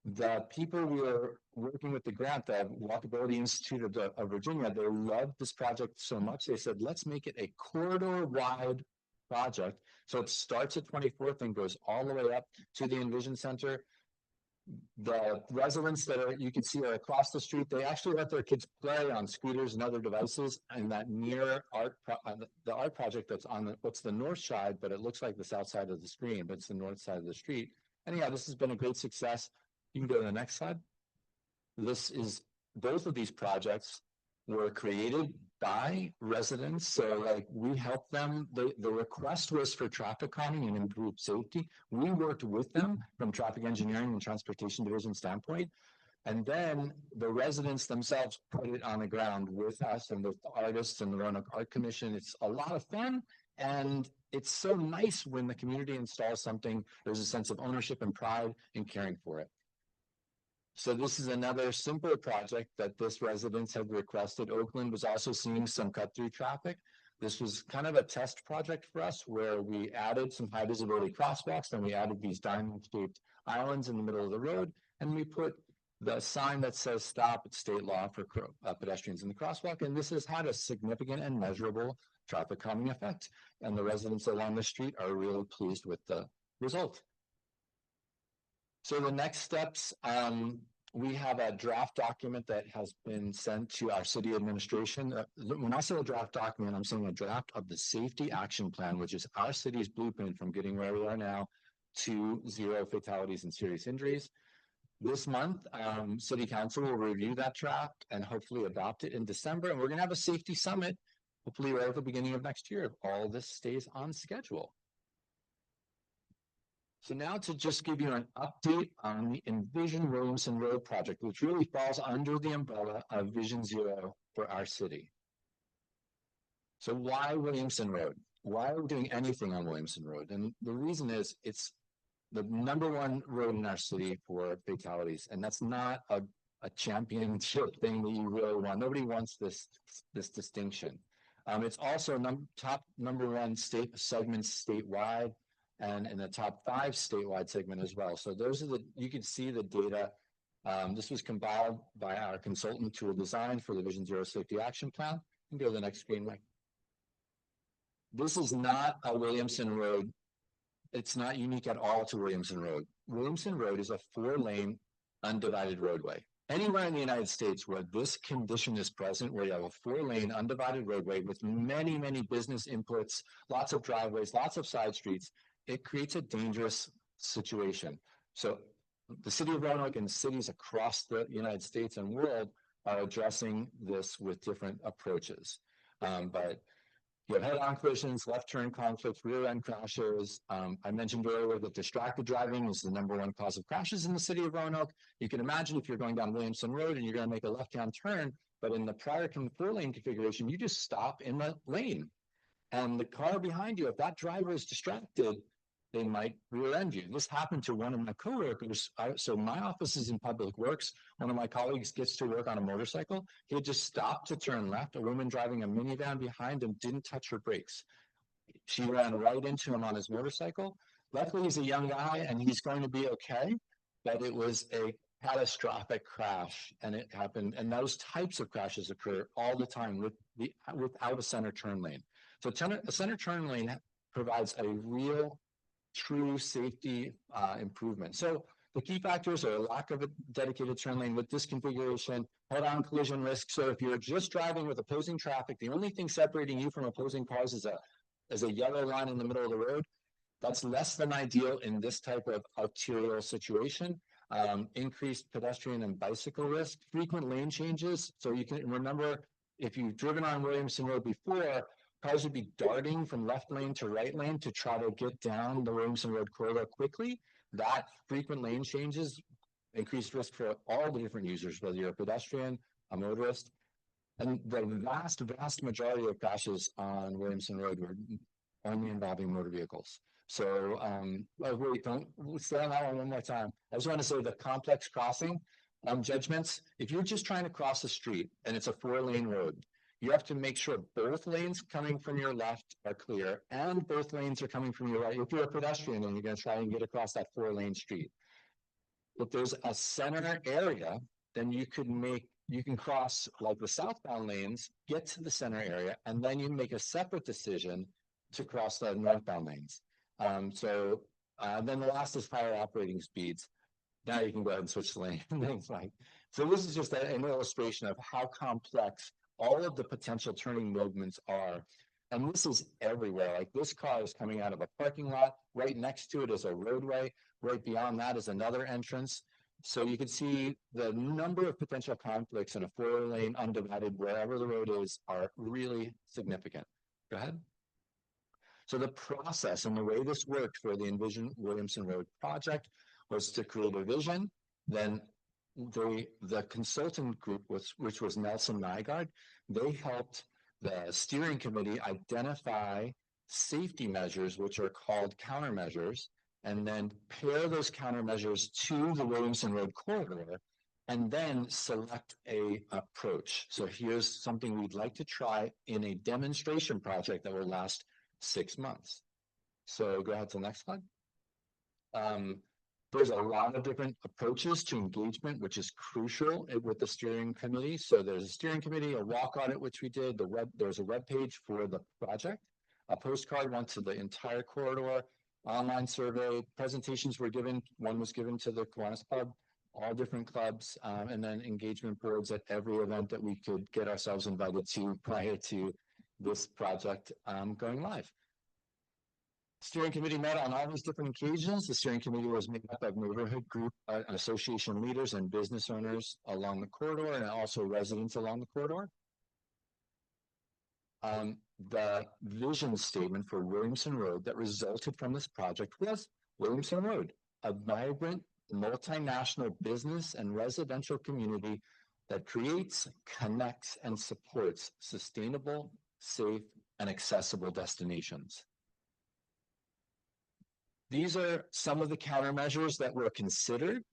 The people we were working with the grant, the Walkability Institute of Virginia, they loved this project so much, they said, let's make it a corridor-wide project. So it starts at 24th and goes all the way up to the Envision Center. The residents that you can see are across the street. They actually let their kids play on scooters and other devices. And that near the art project that's on what's the north side, but it looks like the south side of the screen, but it's the north side of the street. Anyhow, this has been a great success. You can go to the next slide. Both of these projects were created by residents. So we helped them. The request was for traffic calming and improved safety. We worked with them from traffic engineering and transportation division standpoint. And then the residents themselves put it on the ground with us and with the artists and the Roanoke Art Commission. It's a lot of fun. And it's so nice when the community installs something, there's a sense of ownership and pride in caring for it. So this is another simple project that this residents have requested. Oakland was also seeing some cut-through traffic. This was kind of a test project for us where we added some high visibility crosswalks, then we added these diamond shaped islands in the middle of the road, and we put the sign that says stop at state law for pedestrians in the crosswalk. And this has had a significant and measurable traffic calming effect. And the residents along the street are really pleased with the result. So the next steps, we have a draft document that has been sent to our city administration. When I say a draft document, I'm saying a draft of the safety action plan, which is our city's blueprint from getting where we are now to 0 fatalities and serious injuries. This month, City Council will review that draft and hopefully adopt it in December. And we're going to have a safety summit, hopefully right at the beginning of next year, if all this stays on schedule. So now to just give you an update on the Envision Williamson Road project, which really falls under the umbrella of Vision Zero for our city. So why Williamson Road? Why are we doing anything on Williamson Road? And the reason is it's the #1 road in our city for fatalities. And that's not a championship thing that you really want. Nobody wants this distinction. It's also top #1 state segments statewide and in the top 5 statewide segment as well. So those are you can see the data. This was compiled by our consultant tool design for the Vision Zero Safety Action Plan. You can go to the next screen, Mike. This is not a Williamson Road. It's not unique at all to Williamson Road. Williamson Road is a 4-lane undivided roadway. Anywhere in the United States where this condition is present, where you have a 4-lane undivided roadway with many, many business inputs, lots of driveways, lots of side streets, it creates a dangerous situation. So the city of Roanoke and cities across the United States and world are addressing this with different approaches. But you have head-on collisions, left turn conflicts, rear end crashes. I mentioned earlier that distracted driving is the #1 cause of crashes in the city of Roanoke. You can imagine if you're going down Williamson Road and you're going to make a left-hand turn, but in the prior 4-lane configuration, you just stop in the lane. And the car behind you, if that driver is distracted, they might rear end you. This happened to one of my coworkers. So my office is in Public Works. One of my colleagues gets to work on a motorcycle. He had just stopped to turn left. A woman driving a minivan behind him didn't touch her brakes. She ran right into him on his motorcycle. Luckily, he's a young guy and he's going to be okay, but it was a catastrophic crash and it happened. And those types of crashes occur all the time without a center turn lane. So a center turn lane provides a real true safety improvement. So the key factors are a lack of a dedicated turn lane with this configuration, head-on collision risk. So if you're just driving with opposing traffic, the only thing separating you from opposing cars is a yellow line in the middle of the road. That's less than ideal in this type of arterial situation. Increased pedestrian and bicycle risk, frequent lane changes. So you can remember if you've driven on Williamson Road before, cars would be darting from left lane to right lane to try to get down the Williamson Road corridor quickly. That frequent lane changes, increased risk for all the different users, whether you're a pedestrian, a motorist. And the vast majority of crashes on Williamson Road were only involving motor vehicles. So, wait, don't stay on that one more time. I just want to say the complex crossing judgments, if you're just trying to cross the street and it's a 4-lane road, you have to make sure both lanes coming from your left are clear and both lanes are coming from your right. If you're a pedestrian and you're going to try and get across that 4-lane street. If there's a center area, then you can cross like the southbound lanes, get to the center area, and then you make a separate decision to cross the northbound lanes. Then the last is higher operating speeds. Now you can go ahead and switch the lane. So this is just an illustration of how complex all of the potential turning movements are. And this is everywhere. Like this car is coming out of a parking lot. Right next to it is a roadway. Right beyond that is another entrance. So you can see the number of potential conflicts in a 4-lane undivided, wherever the road is, are really significant. Go ahead. So the process and the way this worked for the Envision Williamson Road project was to create a vision. Then the consultant group, which was Nelson Nygaard, they helped the steering committee identify safety measures, which are called countermeasures, and then pair those countermeasures to the Williamson Road corridor and then select a approach. So here's something we'd like to try in a demonstration project that will last 6 months. So go ahead to the next slide. There's a lot of different approaches to engagement, which is crucial with the steering committee. So there's a steering committee, a walk audit, which we did. There's a web page for the project. A postcard went to the entire corridor. Online survey, presentations were given. One was given to the Kiwanis Club, all different clubs, and then engagement boards at every event that we could get ourselves invited to prior to this project going live. Steering committee met on all these different occasions. The steering committee was made up of neighborhood group, association leaders and business owners along the corridor, and also residents along the corridor. The vision statement for Williamson Road that resulted from this project was Williamson Road, a vibrant, multinational business and residential community that creates, connects, and supports sustainable, safe, and accessible destinations. These are some of the countermeasures that were considered.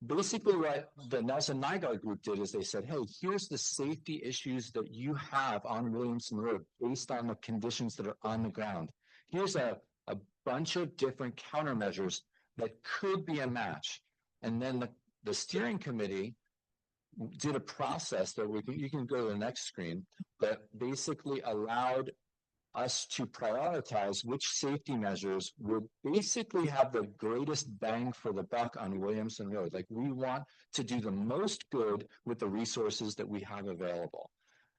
Basically, what the Nelson Nygaard group did is they said, hey, here's the safety issues that you have on Williamson Road based on the conditions that are on the ground. Here's a bunch of different countermeasures that could be a match. And then the steering committee did a process that you can go to the next screen, that basically allowed us to prioritize which safety measures would basically have the greatest bang for the buck on Williamson Road. Like, we want to do the most good with the resources that we have available.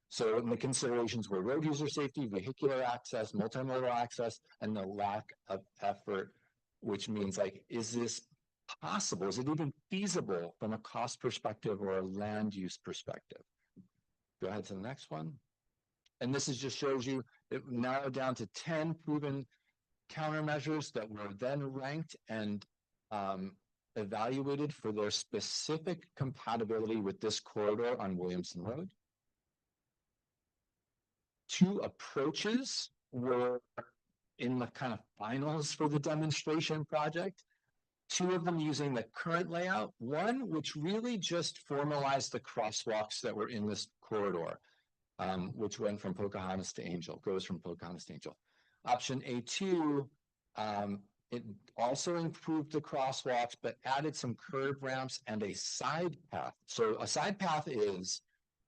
So the considerations were road user safety, vehicular access, multimodal access, and the lack of effort, which means, like, is this possible? Is it even feasible from a cost perspective or a land use perspective? Go ahead to the next one. And this just shows you it narrowed down to 10 proven countermeasures that were then ranked and evaluated for their specific compatibility with this corridor on Williamson Road. 2 approaches were in the kind of finals for the demonstration project. 2 of them using the current layout. One, which really just formalized the crosswalks that were in this corridor. Which went from Pocahontas to Angel, goes from Pocahontas to Angel. Option A2, it also improved the crosswalks, but added some curb ramps and a side path. So a side path is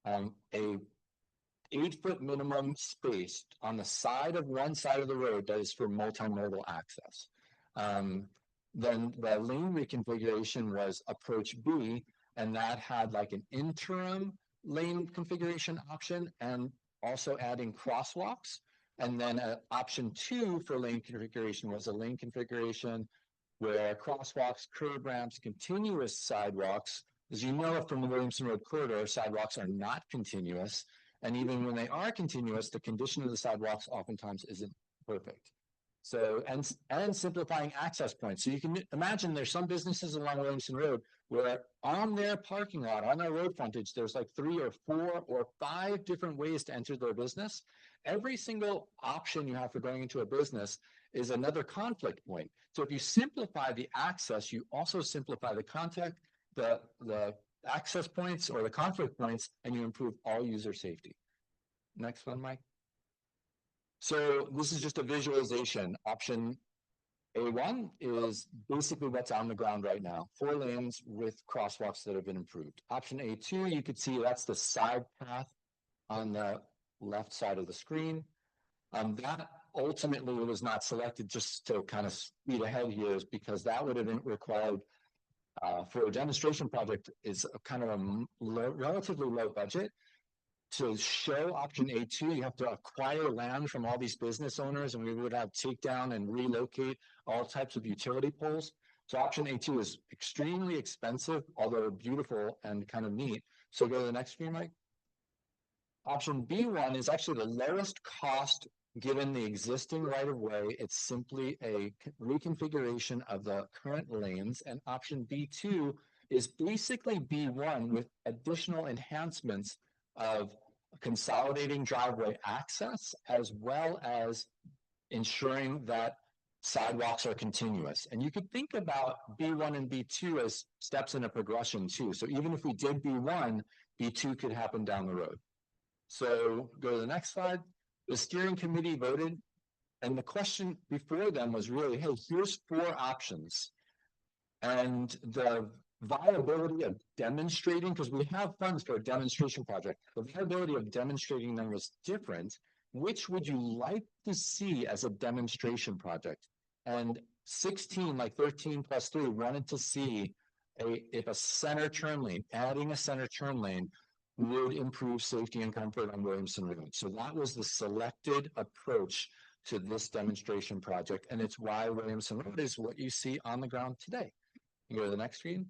a 8-foot minimum space on the side of one side of the road that is for multimodal access. Then the lane reconfiguration was approach B, and that had like an interim lane configuration option and also adding crosswalks. And then option 2 for lane configuration was a lane configuration where crosswalks, curb ramps, continuous sidewalks. As you know from the Williamson Road corridor, sidewalks are not continuous. And even when they are continuous, the condition of the sidewalks oftentimes isn't perfect. So, and simplifying access points. So you can imagine there's some businesses along Williamson Road where on their parking lot, on their road frontage, there's like 3 or 4 or 5 different ways to enter their business. Every single option you have for going into a business is another conflict point. So if you simplify the access, you also simplify the contact, the access points or the conflict points, and you improve all user safety. Next one, Mike. So this is just a visualization. Option A1 is basically what's on the ground right now. 4 lanes with crosswalks that have been improved. Option A2, you could see that's the side path on the left side of the screen. That ultimately was not selected, just to kind of speed ahead here, is because that would have been required for a demonstration project is a kind of a relatively low budget. To show option A2, you have to acquire land from all these business owners, and we would have take down and relocate all types of utility poles. So option A2 is extremely expensive, although beautiful and kind of neat. So go to the next screen, Mike. Option B1 is actually the lowest cost given the existing right-of-way. It's simply a reconfiguration of the current lanes. And option B2 is basically B1 with additional enhancements of consolidating driveway access, as well as ensuring that Sidewalks are continuous. And you could think about B1 and B2 as steps in a progression too. So even if we did B1, B2 could happen down the road. So go to the next slide. The steering committee voted, and the question before them was really, hey, here's 4 options. And the viability of demonstrating, because we have funds for a demonstration project, the viability of demonstrating them was different. Which would you like to see as a demonstration project? And 16, like 13 plus 3, wanted to see if a center turn lane, adding a center turn lane would improve safety and comfort on Williamson Road. So that was the selected approach to this demonstration project. And it's why Williamson Road is what you see on the ground today. You go to the next screen.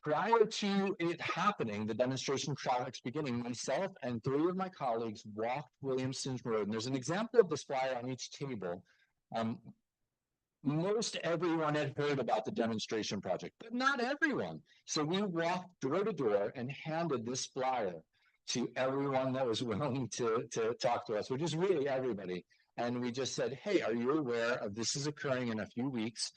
Prior to it happening, the demonstration project's beginning, myself and 3 of my colleagues walked Williamson Road. And there's an example of this flyer on each table. Most everyone had heard about the demonstration project, but not everyone. So we walked door to door and handed this flyer to everyone that was willing to talk to us, which is really everybody. And we just said, hey, are you aware of this is occurring in a few weeks?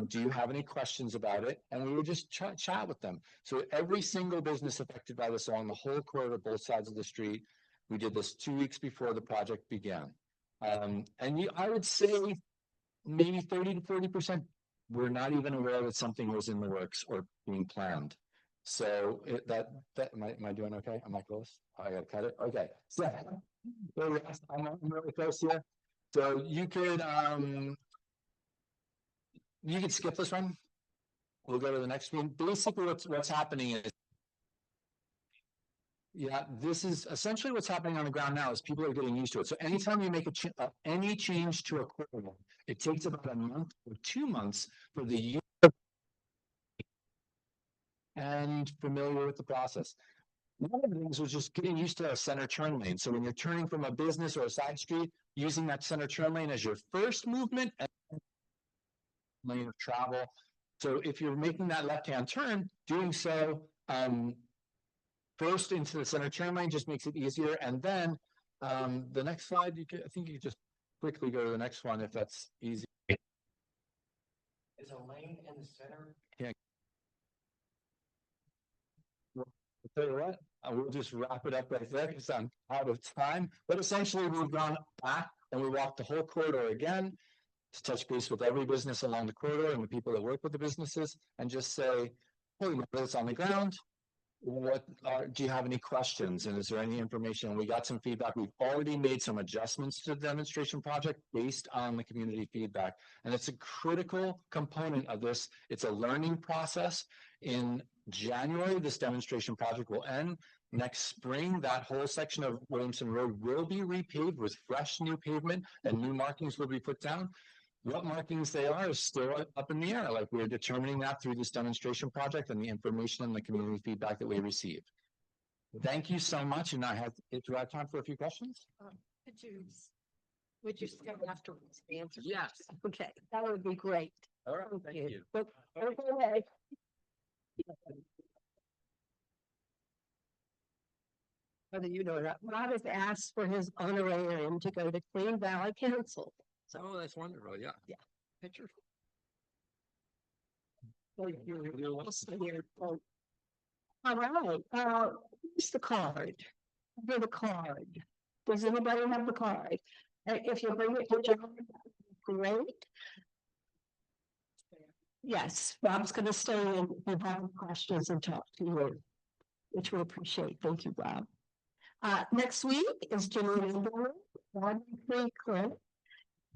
Do you have any questions about it? And we would just chat with them. So every single business affected by this along the whole corridor, both sides of the street, we did this 2 weeks before the project began. I would say maybe 30 to 40% were not even aware that something was in the works or being planned. So am I doing okay? Am I close? Oh, I gotta cut it. Okay. So I'm really close here. So you could skip this one. We'll go to the next one. Basically, what's happening is, this is essentially what's happening on the ground now is people are getting used to it. So anytime you make any change to a corridor, it takes about a month or 2 months for the user and familiar with the process. One of the things was just getting used to a center turn lane. So when you're turning from a business or a side street, using that center turn lane as your first movement and lane of travel. So if you're making that left-hand turn, doing so first into the center turn lane just makes it easier. And then the next slide, I think you could just quickly go to the next one if that's easy. Is a lane in the center? Yeah. I'll tell you what, we'll just wrap it up right there because I'm out of time. But essentially, we've gone back and we walked the whole corridor again to touch base with every business along the corridor and the people that work with the businesses and just say, hey, what's on the ground? Do you have any questions? And is there any information? We got some feedback. We've already made some adjustments to the demonstration project based on the community feedback. And it's a critical component of this. It's a learning process. In January, this demonstration project will end. Next spring, that whole section of Williamson Road will be repaved with fresh new pavement and new markings will be put down. What markings they are is still up in the air. Like we're determining that through this demonstration project and the information and the community feedback that we receive. Thank you so much. And do I have time for a few questions? Would you stay afterwards? Answer? Yes. Okay, that would be great. All right. Thank you. But, okay. Whether you know that, Rob has asked for his honorarium to go to Clean Valley Council. Oh, that's wonderful. Yeah. Yeah. Picture. All right, here's the card. Here's the card. Does anybody have the card? If you bring it to John, great. Yes, Rob's gonna stay in if you have questions and talk to you, which we appreciate. Thank you, Rob. Next week is Janine Clip.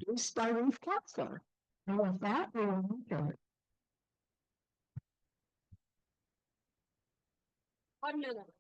Produced by Ruth Kessler. And with that, we will adjourn. 1 minute.